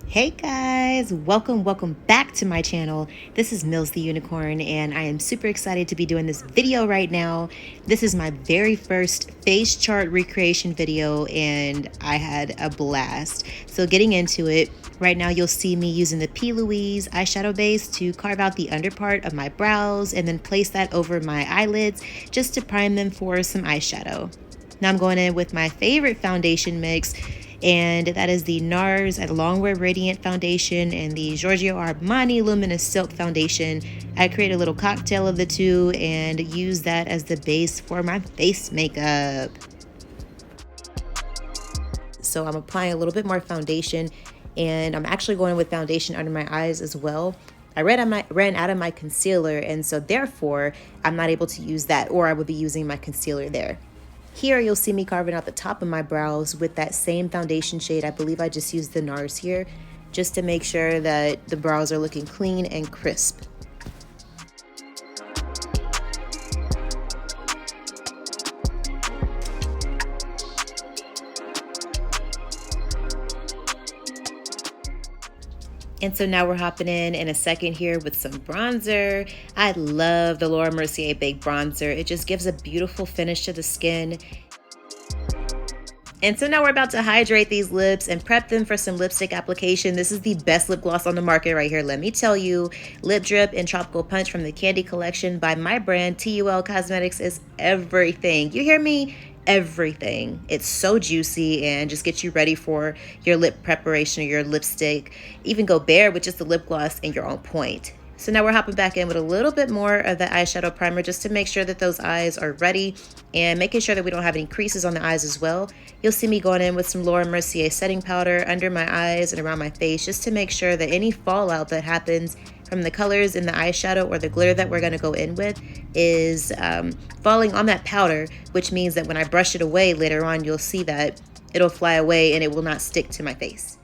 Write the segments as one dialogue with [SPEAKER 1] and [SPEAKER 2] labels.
[SPEAKER 1] Hey guys, welcome back to my channel. This is Milz the Unicorn and I am super excited to be doing this video right now. This is my very first Facechart recreation video and I had a blast. So getting into it, right now you'll see me using the P. Louise eyeshadow base to carve out the underpart of my brows and then place that over my eyelids just to prime them for some eyeshadow. Now I'm going in with my favorite foundation mix, and that is the NARS Longwear Radiant Foundation and the Giorgio Armani Luminous Silk Foundation. I create a little cocktail of the two and use that as the base for my face makeup. So I'm applying a little bit more foundation, and I'm actually going with foundation under my eyes as well. I ran out of my concealer, and so therefore I'm not able to use that, or I would be using my concealer there. Here you'll see me carving out the top of my brows with that same foundation shade. I believe I just used the NARS here just to make sure that the brows are looking clean and crisp. And so now we're hopping in a second here with some bronzer. I love the Mercier Baked Bronzer. It just gives a beautiful finish to the skin. And so now we're about to hydrate these lips and prep them for some lipstick application. This is the best lip gloss on the market right here, let me tell you. Lip Drip and Tropical Punch from the Candy Collection by my brand, TUL Cosmetics, is everything. You hear me? Everything. It's so juicy and just gets you ready for your lip preparation or your lipstick. Even go bare with just the lip gloss and you're on point. So now we're hopping back in with a little bit more of the eyeshadow primer just to make sure that those eyes are ready and making sure that we don't have any creases on the eyes as well. You'll see me going in with some Mercier setting powder under my eyes and around my face just to make sure that any fallout that happens from the colors in the eyeshadow or the glitter that we're going to go in with is falling on that powder, which means that when I brush it away later on, you'll see that it'll fly away and it will not stick to my face.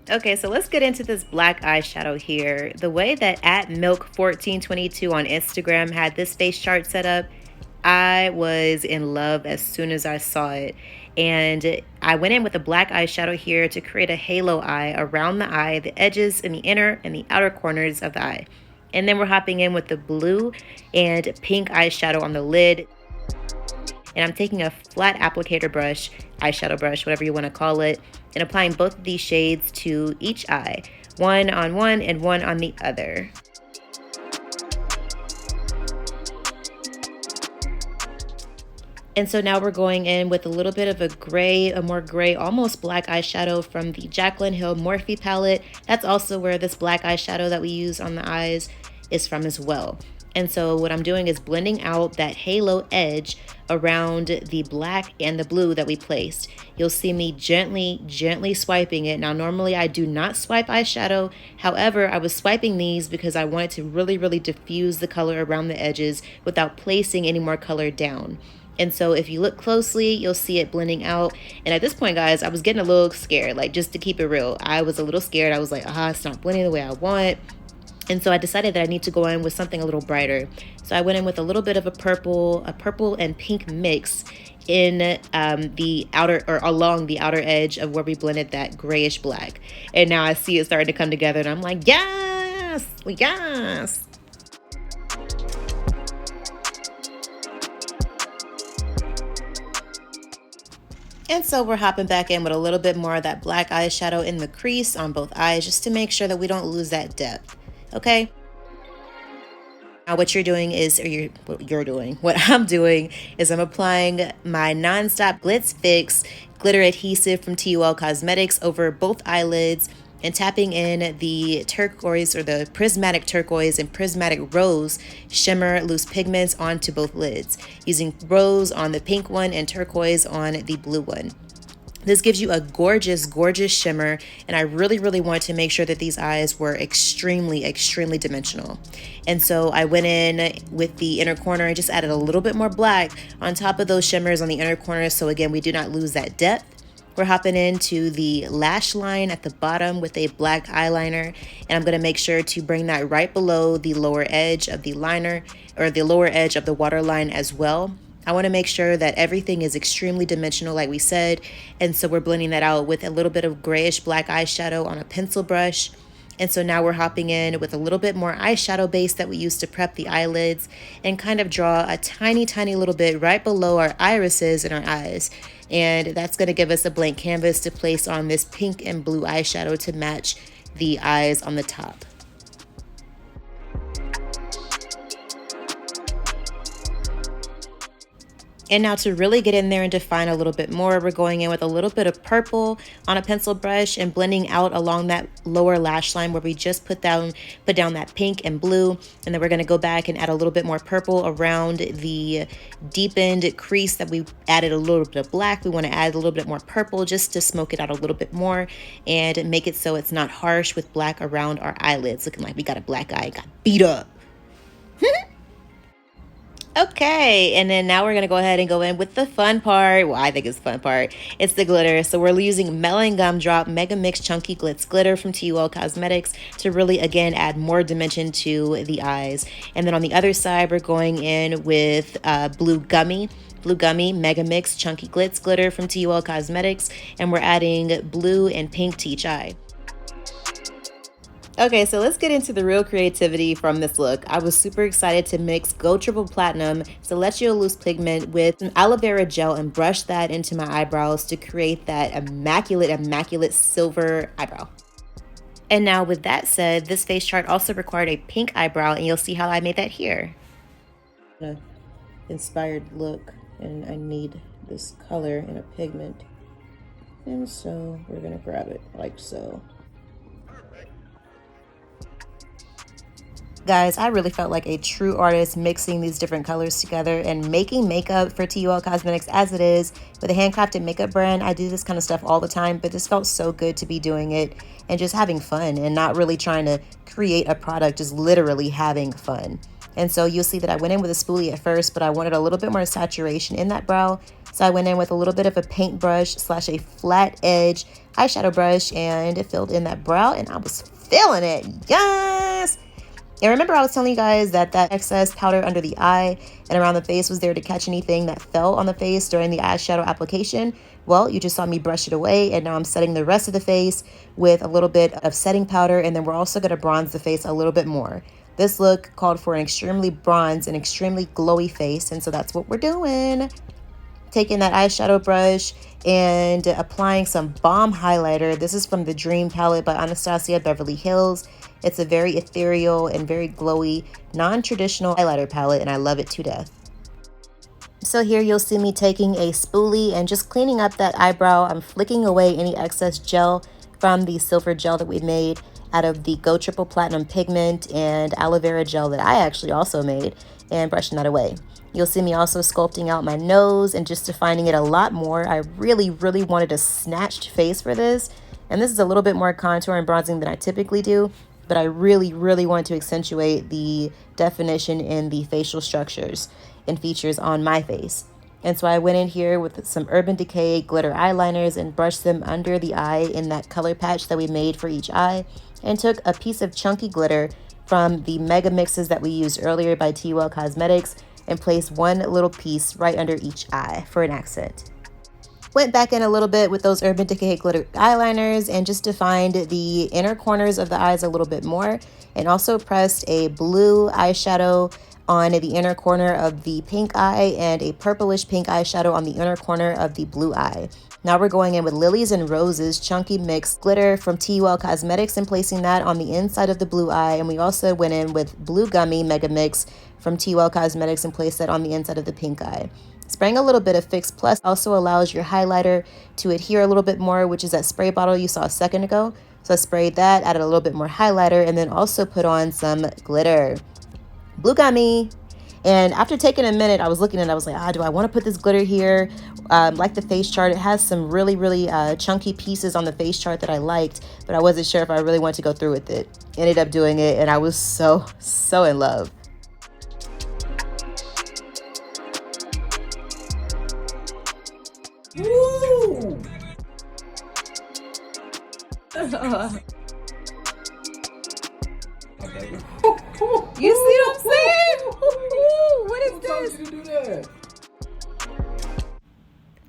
[SPEAKER 1] Okay, so let's get into this black eyeshadow here. The way that @milk1422 on Instagram had this Facechart set up, I was in love as soon as I saw it. And I went in with a black eyeshadow here to create a halo eye around the eye, the edges and the inner and the outer corners of the eye. And then we're hopping in with the blue and pink eyeshadow on the lid. And I'm taking a flat applicator brush, eyeshadow brush, whatever you want to call it, and applying both of these shades to each eye, one on one and one on the other. And so now we're going in with a little bit of a more gray, almost black eyeshadow from the Jaclyn Hill Morphe palette. That's also where this black eyeshadow that we use on the eyes is from as well. And so what I'm doing is blending out that halo edge around the black and the blue that we placed. You'll see me gently swiping it. Now, normally I do not swipe eyeshadow. However, I was swiping these because I wanted to really diffuse the color around the edges without placing any more color down. And so if you look closely, you'll see it blending out. And at this point, guys, I was getting a little scared, like just to keep it real. I was a little scared. I was like, it's not blending the way I want. And so I decided that I need to go in with something a little brighter. So I went in with a little bit of a purple and pink mix in the outer, or along the outer edge of where we blended that grayish black. And now I see it starting to come together and I'm like, yes, yes. And so we're hopping back in with a little bit more of that black eyeshadow in the crease on both eyes just to make sure that we don't lose that depth. Okay. Now what you're doing is, what I'm doing is I'm applying my Nonstop Glitz Fix glitter adhesive from TUL Cosmetics over both eyelids and tapping in the turquoise, or the prismatic turquoise and prismatic rose shimmer loose pigments onto both lids, using rose on the pink one and turquoise on the blue one. This gives you a gorgeous shimmer, and I really wanted to make sure that these eyes were extremely dimensional. And so I went in with the inner corner and just added a little bit more black on top of those shimmers on the inner corner, so again, we do not lose that depth. We're hopping into the lash line at the bottom with a black eyeliner, and I'm going to make sure to bring that right below the lower edge of the liner, or the lower edge of the waterline as well. I want to make sure that everything is extremely dimensional like we said, and so we're blending that out with a little bit of grayish black eyeshadow on a pencil brush. And so now we're hopping in with a little bit more eyeshadow base that we used to prep the eyelids and kind of draw a tiny little bit right below our irises and our eyes. And that's going to give us a blank canvas to place on this pink and blue eyeshadow to match the eyes on the top. And now to really get in there and define a little bit more, we're going in with a little bit of purple on a pencil brush and blending out along that lower lash line where we just put down that pink and blue. And then we're gonna go back and add a little bit more purple around the deepened crease that we added a little bit of black. We wanna add a little bit more purple just to smoke it out a little bit more and make it so it's not harsh with black around our eyelids, looking like we got a black eye, got beat up. Okay, and then now we're going to go ahead and go in with the fun part. Well, I think it's the fun part. It's the glitter. So we're using Melon Gumdrop Mega Mix Chunky Glitz Glitter from TUL Cosmetics to really, again, add more dimension to the eyes. And then on the other side, we're going in with Blue Gummy Mega Mix Chunky Glitz Glitter from TUL Cosmetics. And we're adding blue and pink to each eye. Okay, so let's get into the real creativity from this look. I was super excited to mix Go Triple Platinum Celestial Loose Pigment with some aloe vera gel and brush that into my eyebrows to create that immaculate silver eyebrow. And now with that said, this face chart also required a pink eyebrow, and you'll see how I made that here. An inspired look, and I need this color in a pigment. And so we're gonna grab it like so. Guys, I really felt like a true artist mixing these different colors together and making makeup for TUL Cosmetics as it is. With a handcrafted makeup brand, I do this kind of stuff all the time, but this felt so good to be doing it and just having fun and not really trying to create a product, just literally having fun. And so you'll see that I went in with a spoolie at first, but I wanted a little bit more saturation in that brow. So I went in with a little bit of a paintbrush / a flat edge eyeshadow brush and filled in that brow, and I was feeling it. Yes! And remember I was telling you guys that excess powder under the eye and around the face was there to catch anything that fell on the face during the eyeshadow application? Well, you just saw me brush it away, and now I'm setting the rest of the face with a little bit of setting powder, and then we're also going to bronze the face a little bit more. This look called for an extremely bronze and extremely glowy face, and so that's what we're doing. Taking that eyeshadow brush and applying some bomb highlighter. This is from the Dream palette by Anastasia Beverly Hills. It's a very ethereal and very glowy, non-traditional highlighter palette, and I love it to death. So here you'll see me taking a spoolie and just cleaning up that eyebrow. I'm flicking away any excess gel from the silver gel that we made out of the Go Triple Platinum Pigment and aloe vera gel that I actually also made, and brushing that away. You'll see me also sculpting out my nose and just defining it a lot more. I really wanted a snatched face for this, and this is a little bit more contour and bronzing than I typically do, but I really want to accentuate the definition in the facial structures and features on my face. And so I went in here with some Urban Decay glitter eyeliners and brushed them under the eye in that color patch that we made for each eye, and took a piece of chunky glitter from the mega mixes that we used earlier by TUL Cosmetics and placed one little piece right under each eye for an accent. Went back in a little bit with those Urban Decay glitter eyeliners and just defined the inner corners of the eyes a little bit more, and also pressed a blue eyeshadow on the inner corner of the pink eye and a purplish pink eyeshadow on the inner corner of the blue eye. Now we're going in with Lilies and Roses Chunky Mix Glitter from TUL Cosmetics and placing that on the inside of the blue eye, and we also went in with Blue Gummy Mega Mix from TUL Cosmetics and placed that on the inside of the pink eye. Spraying a little bit of Fix Plus also allows your highlighter to adhere a little bit more, which is that spray bottle you saw a second ago. So I sprayed that, added a little bit more highlighter, and then also put on some glitter. Blue Gummy. And after taking a minute, I was looking at it, I was like, do I want to put this glitter here? Like the face chart, it has some really chunky pieces on the face chart that I liked, but I wasn't sure if I really wanted to go through with it. Ended up doing it, and I was so in love.
[SPEAKER 2] Woo!
[SPEAKER 1] You see what I'm saying? What is this?
[SPEAKER 2] Who told you to do that?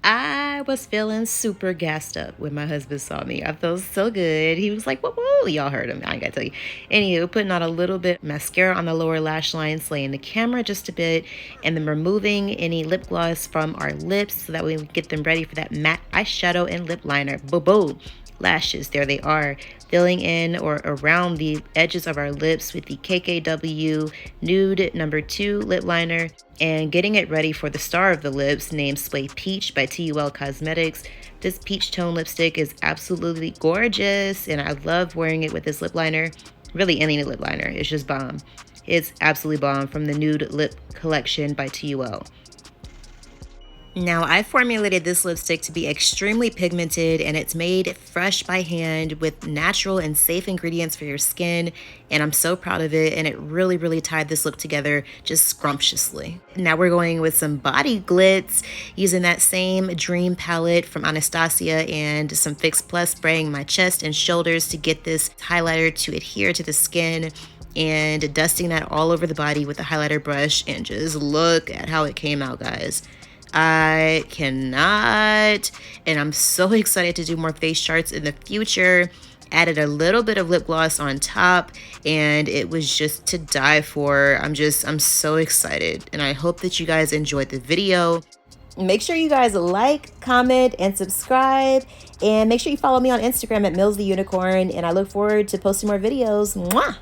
[SPEAKER 1] I was feeling super gassed up when my husband saw me. I felt so good. He was like, whoa, whoa. Y'all heard him. I ain't gotta tell you. Anywho, putting on a little bit mascara on the lower lash line, slaying the camera just a bit, and then removing any lip gloss from our lips so that we get them ready for that matte eyeshadow and lip liner. Boo-boo. Lashes, there they are, filling in or around the edges of our lips with the KKW Nude #2 lip liner, and getting it ready for the star of the lips, named Sway Peach by TUL Cosmetics. This peach tone lipstick is absolutely gorgeous, and I love wearing it with this lip liner. Really, any lip liner, it's just bomb. It's absolutely bomb from the Nude Lip Collection by TUL. Now, I formulated this lipstick to be extremely pigmented, and it's made fresh by hand with natural and safe ingredients for your skin, and I'm so proud of it, and it really, really tied this look together just scrumptiously. Now we're going with some body glitz, using that same Dream palette from Anastasia and some Fix Plus, spraying my chest and shoulders to get this highlighter to adhere to the skin, and dusting that all over the body with a highlighter brush, and just look at how it came out, guys. I cannot, and I'm so excited to do more face charts in the future. Added a little bit of lip gloss on top, and it was just to die for. I'm so excited, and I hope that you guys enjoyed the video. Make sure you guys like, comment, and subscribe, and make sure you follow me on Instagram at Milz the Unicorn, and I look forward to posting more videos. Mwah!